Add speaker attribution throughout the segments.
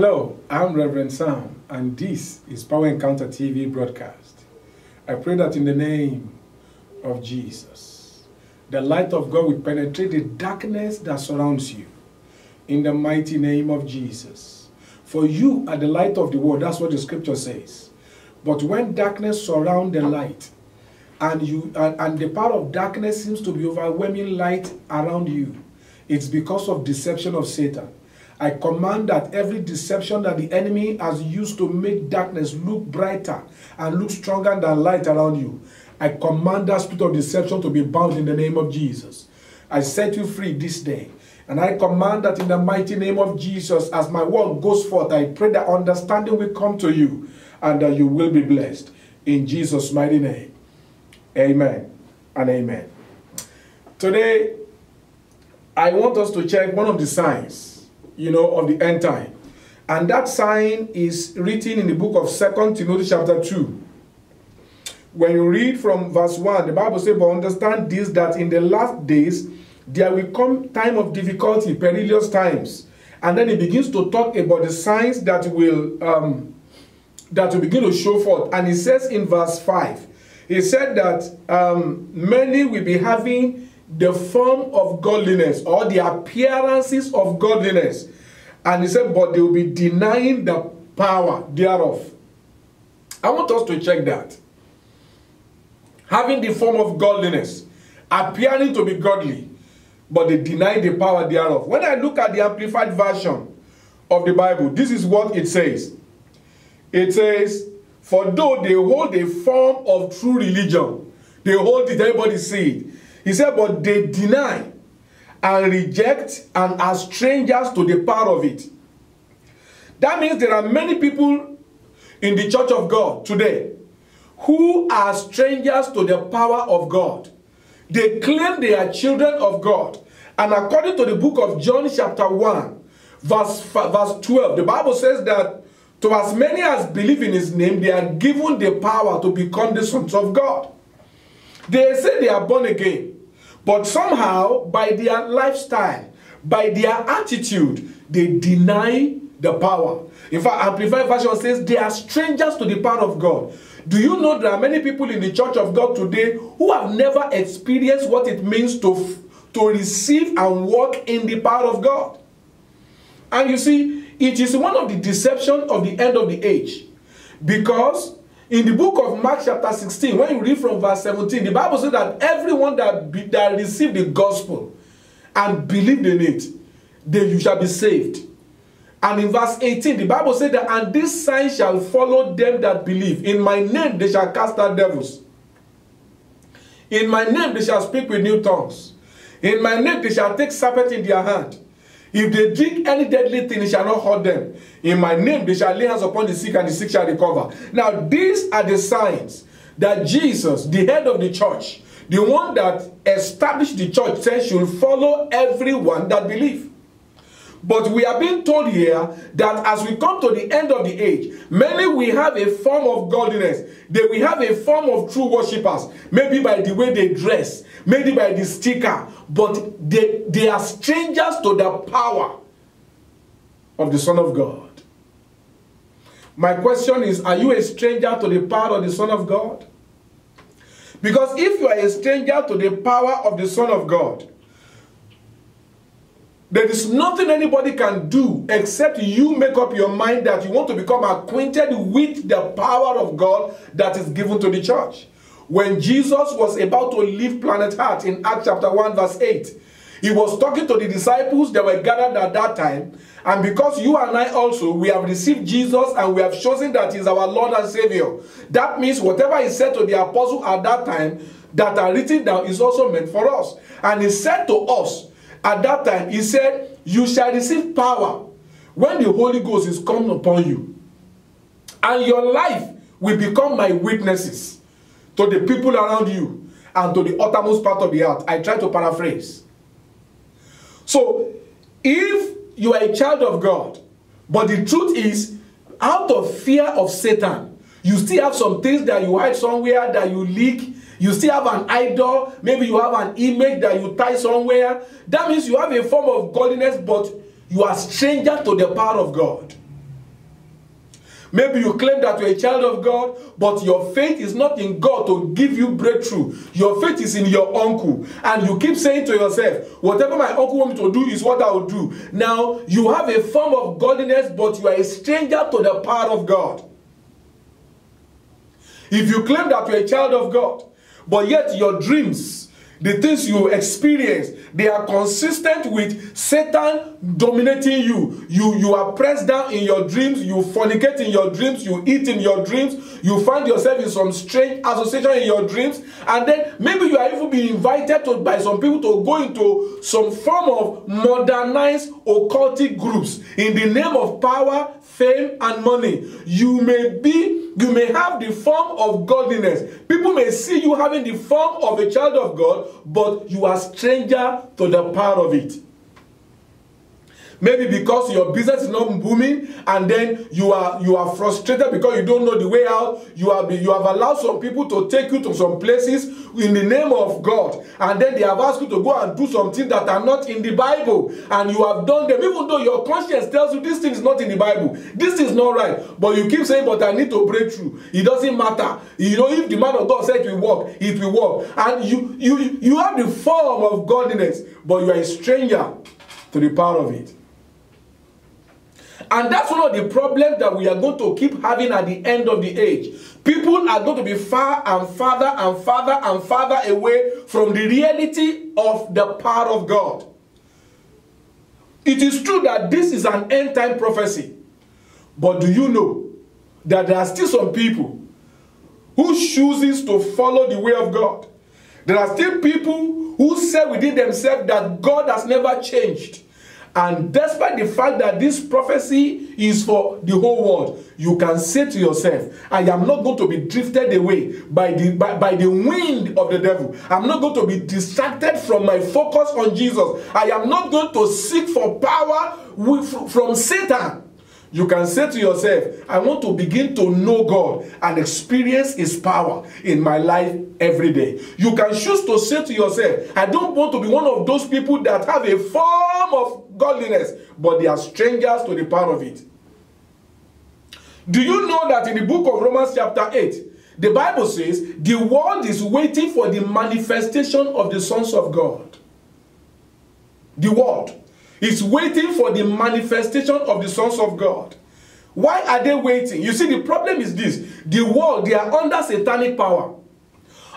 Speaker 1: Hello, I'm Reverend Sam, and this is Power Encounter TV broadcast. I pray that in the name of Jesus, the light of God will penetrate the darkness that surrounds you. In the mighty name of Jesus. For you are the light of the world. That's what the scripture says. But when darkness surrounds the light, and the power of darkness seems to be overwhelming light around you, it's because of deception of Satan. I command that every deception that the enemy has used to make darkness look brighter and look stronger than light around you, I command that spirit of deception to be bound in the name of Jesus. I set you free this day. And I command that in the mighty name of Jesus, as my word goes forth, I pray that understanding will come to you and that you will be blessed. In Jesus' mighty name. Amen and amen. Today, I want us to check one of the signs, of the end time. And that sign is written in the book of 2 Timothy chapter 2. When you read from verse 1, the Bible says, but understand this, that in the last days, there will come time of difficulty, perilous times. And then he begins to talk about the signs that will begin to show forth. And he says in verse 5, he said that many will be having the form of godliness or the appearances of godliness. And he said, but they will be denying the power thereof. I want us to check that. Having the form of godliness, appearing to be godly, but they deny the power thereof. When I look at the Amplified Version of the Bible, this is what it says. It says, for though they hold a form of true religion, they hold it, everybody see it. He said, but they deny and reject and are strangers to the power of it. That means there are many people in the church of God today who are strangers to the power of God. They claim they are children of God. And according to the book of John chapter 1, verse 12, the Bible says that to as many as believe in his name, they are given the power to become the sons of God. They say they are born again. But somehow, by their lifestyle, by their attitude, they deny the power. In fact, Amplified Version says they are strangers to the power of God. Do you know there are many people in the church of God today who have never experienced what it means to receive and walk in the power of God? And you see, it is one of the deceptions of the end of the age. Because in the book of Mark chapter 16, when you read from verse 17, the Bible says that everyone that received the gospel and believed in it, you shall be saved. And in verse 18, the Bible says that, and this sign shall follow them that believe. In my name they shall cast out devils. In my name they shall speak with new tongues. In my name they shall take serpent in their hand. If they drink any deadly thing, it shall not hurt them. In my name, they shall lay hands upon the sick, and the sick shall recover. Now, these are the signs that Jesus, the head of the church, the one that established the church, says should follow everyone that believes. But we are being told here that as we come to the end of the age, many will have a form of godliness. They will have a form of true worshippers. Maybe by the way they dress, maybe by the sticker. But they are strangers to the power of the Son of God. My question is, are you a stranger to the power of the Son of God? Because if you are a stranger to the power of the Son of God, there is nothing anybody can do except you make up your mind that you want to become acquainted with the power of God that is given to the church. When Jesus was about to leave planet Earth in Acts chapter 1 verse 8, he was talking to the disciples that were gathered at that time. And because you and I also, we have received Jesus and we have chosen that he is our Lord and Savior. That means whatever he said to the apostle at that time that are written down is also meant for us. And he said to us, at that time, he said, you shall receive power when the Holy Ghost is come upon you. And your life will become my witnesses to the people around you and to the uttermost part of the earth. I try to paraphrase. So, if you are a child of God, but the truth is, out of fear of Satan, you still have some things that you hide somewhere that you leak. You still have an idol. Maybe you have an image that you tie somewhere. That means you have a form of godliness, but you are stranger to the power of God. Maybe you claim that you're a child of God, but your faith is not in God to give you breakthrough. Your faith is in your uncle. And you keep saying to yourself, whatever my uncle wants me to do is what I will do. Now, you have a form of godliness, but you are a stranger to the power of God. If you claim that you're a child of God, but yet your dreams, the things you experience, they are consistent with Satan dominating you. You are pressed down in your dreams, you fornicate in your dreams, you eat in your dreams, you find yourself in some strange association in your dreams, and then maybe you are even being invited by some people to go into some form of modernized occultic groups in the name of power, fame, and money. You may have the form of godliness. People may see you having the form of a child of God, but you are stranger to the power of it. Maybe because your business is not booming, and then you are frustrated because you don't know the way out. You have allowed some people to take you to some places in the name of God, and then they have asked you to go and do some things that are not in the Bible, and you have done them even though your conscience tells you this thing is not in the Bible, this is not right, but you keep saying, but I need to break through. It doesn't matter. You know, if the man of God said it will work, it will work. And you have the form of godliness, but you are a stranger to the power of it. And that's one of the problems that we are going to keep having at the end of the age. People are going to be far and farther and farther and farther away from the reality of the power of God. It is true that this is an end-time prophecy. But do you know that there are still some people who chooses to follow the way of God? There are still people who say within themselves that God has never changed. And despite the fact that this prophecy is for the whole world, you can say to yourself, I am not going to be drifted away by the wind of the devil. I'm not going to be distracted from my focus on Jesus. I am not going to seek for power from Satan. You can say to yourself, I want to begin to know God and experience His power in my life every day. You can choose to say to yourself, I don't want to be one of those people that have a form of godliness, but they are strangers to the power of it. Do you know that in the book of Romans chapter 8, the Bible says, the world is waiting for the manifestation of the sons of God. The world is waiting for the manifestation of the sons of God. Why are they waiting? You see, the problem is this. The world, they are under satanic power.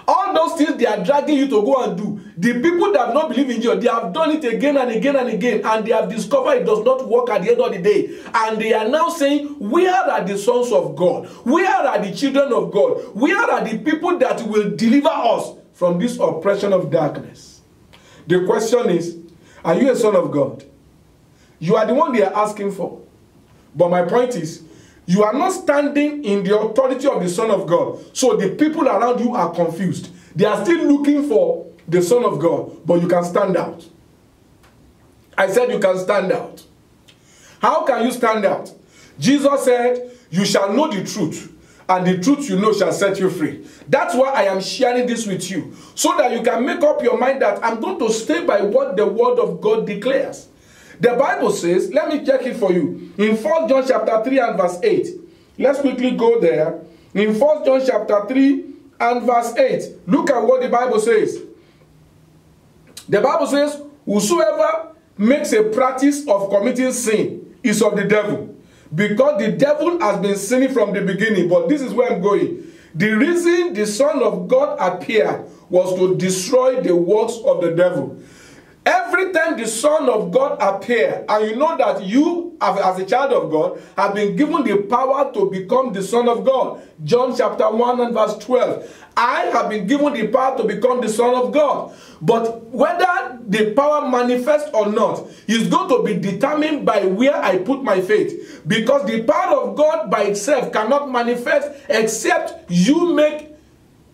Speaker 1: All those things they are dragging you to go and do, the people that have not believed in Jesus, they have done it again and again and again, and they have discovered it does not work at the end of the day. And they are now saying, where are the sons of God? Where are the children of God? Where are the people that will deliver us from this oppression of darkness? The question is, are you a son of God? You are the one they are asking for. But my point is, you are not standing in the authority of the Son of God. So the people around you are confused. They are still looking for the Son of God, but you can stand out. I said you can stand out. How can you stand out? Jesus said, you shall know the truth, and the truth you know shall set you free. That's why I am sharing this with you, so that you can make up your mind that I'm going to stay by what the Word of God declares. The Bible says, let me check it for you. In 1 John chapter 3 and verse 8. Let's quickly go there. In 1 John chapter 3 and verse 8. Look at what the Bible says. The Bible says, whosoever makes a practice of committing sin is of the devil. Because the devil has been sinning from the beginning. But this is where I'm going. The reason the Son of God appeared was to destroy the works of the devil. Every time the Son of God appears, and you know that you, as a child of God, have been given the power to become the Son of God. John chapter 1 and verse 12. I have been given the power to become the Son of God. But whether the power manifests or not is going to be determined by where I put my faith. Because the power of God by itself cannot manifest except you make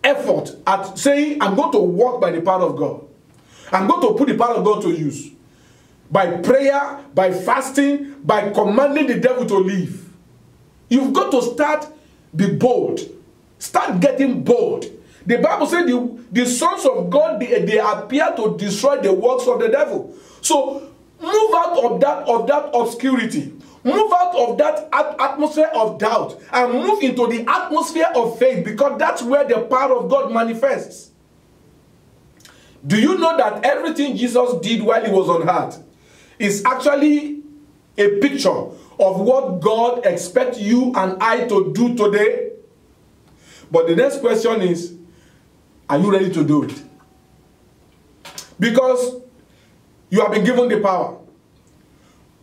Speaker 1: effort at saying, I'm going to walk by the power of God. I'm going to put the power of God to use. By prayer, by fasting, by commanding the devil to leave. You've got to start, be bold. Start getting bold. The Bible says the sons of God, they appear to destroy the works of the devil. So move out of that obscurity. Move out of that atmosphere of doubt and move into the atmosphere of faith, because that's where the power of God manifests. Do you know that everything Jesus did while he was on earth is actually a picture of what God expects you and I to do today? But the next question is, are you ready to do it? Because you have been given the power.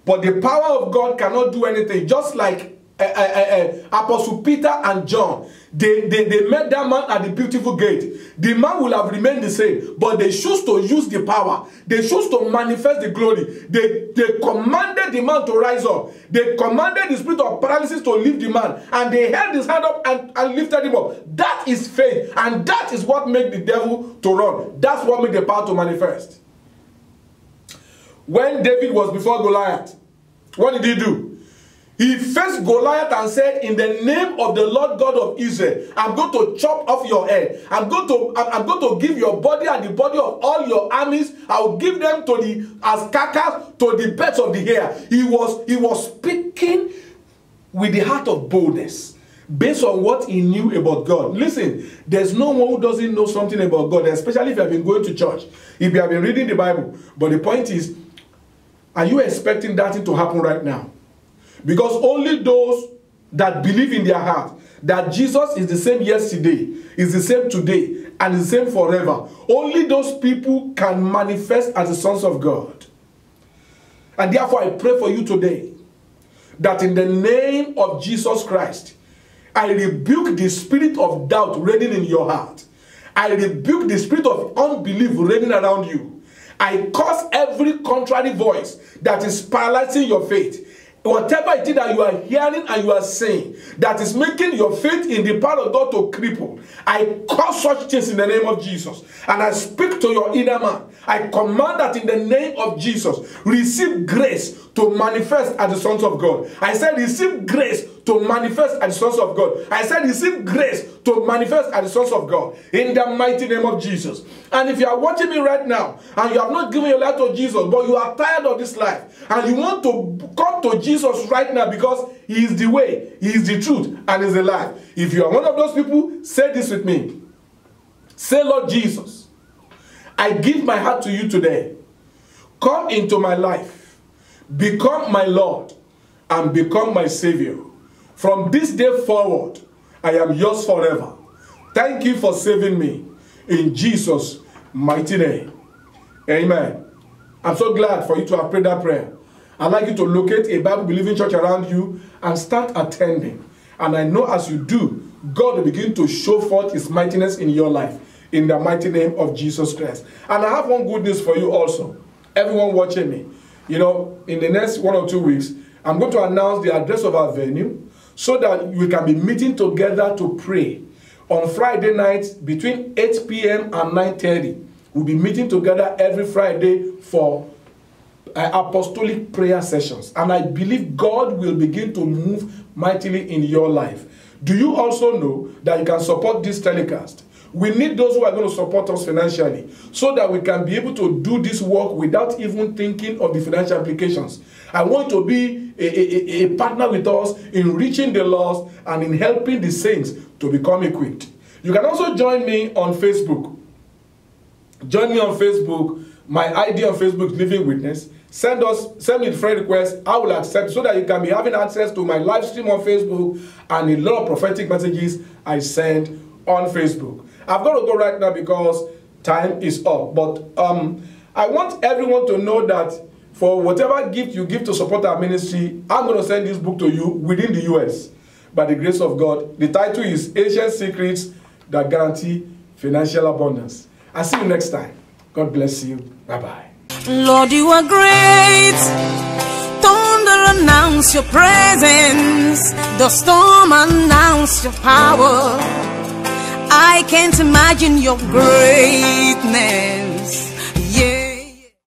Speaker 1: But the power of God cannot do anything. Just like Apostle Peter and John, they met that man at the beautiful gate. The man will have remained the same, but they choose to use the power. They choose to manifest the glory. They commanded the man to rise up. They commanded the spirit of paralysis to lift the man, and they held his hand up and lifted him up. That is faith, and that is what made the devil to run. That's what made the power to manifest. When David was before Goliath, what did he do? He faced Goliath and said, in the name of the Lord God of Israel, I'm going to chop off your head. I'm going to give your body and the body of all your armies. I will give them to the as carcass to the birds of the air. He was speaking with the heart of boldness, based on what he knew about God. Listen, there's no one who doesn't know something about God, especially if you have been going to church, if you have been reading the Bible. But the point is, are you expecting that thing to happen right now? Because only those that believe in their heart that Jesus is the same yesterday, is the same today, and is the same forever, only those people can manifest as the sons of God. And therefore I pray for you today that in the name of Jesus Christ, I rebuke the spirit of doubt reigning in your heart. I rebuke the spirit of unbelief reigning around you. I curse every contrary voice that is paralyzing your faith. Whatever it is that you are hearing and you are saying that is making your faith in the power of God to cripple, I cause such things in the name of Jesus. And I speak to your inner man. I command that in the name of Jesus, receive grace to manifest as the sons of God. I said receive grace to manifest as the sons of God. I said receive grace to manifest as the sons of God. In the mighty name of Jesus. And if you are watching me right now and you have not given your life to Jesus, but you are tired of this life and you want to come to Jesus right now because he is the way, he is the truth, and he is the life. If you are one of those people, say this with me. Say, Lord Jesus, I give my heart to you today. Come into my life. Become my Lord and become my Savior. From this day forward, I am yours forever. Thank you for saving me. In Jesus' mighty name. Amen. I'm so glad for you to have prayed that prayer. I'd like you to locate a Bible-believing church around you and start attending. And I know as you do, God will begin to show forth his mightiness in your life. In the mighty name of Jesus Christ. And I have one good news for you also. Everyone watching me. You know, in the next 1 or 2 weeks, I'm going to announce the address of our venue so that we can be meeting together to pray. On Friday nights between 8 p.m. and 9:30. We'll be meeting together every Friday for apostolic prayer sessions. And I believe God will begin to move mightily in your life. Do you also know that you can support this telecast? We need those who are going to support us financially so that we can be able to do this work without even thinking of the financial implications. I want to be a partner with us in reaching the lost and in helping the saints to become equipped. You can also join me on Facebook. Join me on Facebook. My ID on Facebook is Living Witness. Send me the friend request. I will accept so that you can be having access to my live stream on Facebook and a lot of prophetic messages I send on Facebook. I've got to go right now because time is up. But I want everyone to know that for whatever gift you give to support our ministry, I'm going to send this book to you within the US by the grace of God. The title is Ancient Secrets That Guarantee Financial Abundance. I'll see you next time. God bless you. Bye-bye.
Speaker 2: Lord, you are great. Thunder announce your presence. The storm announce your power. I can't imagine your greatness.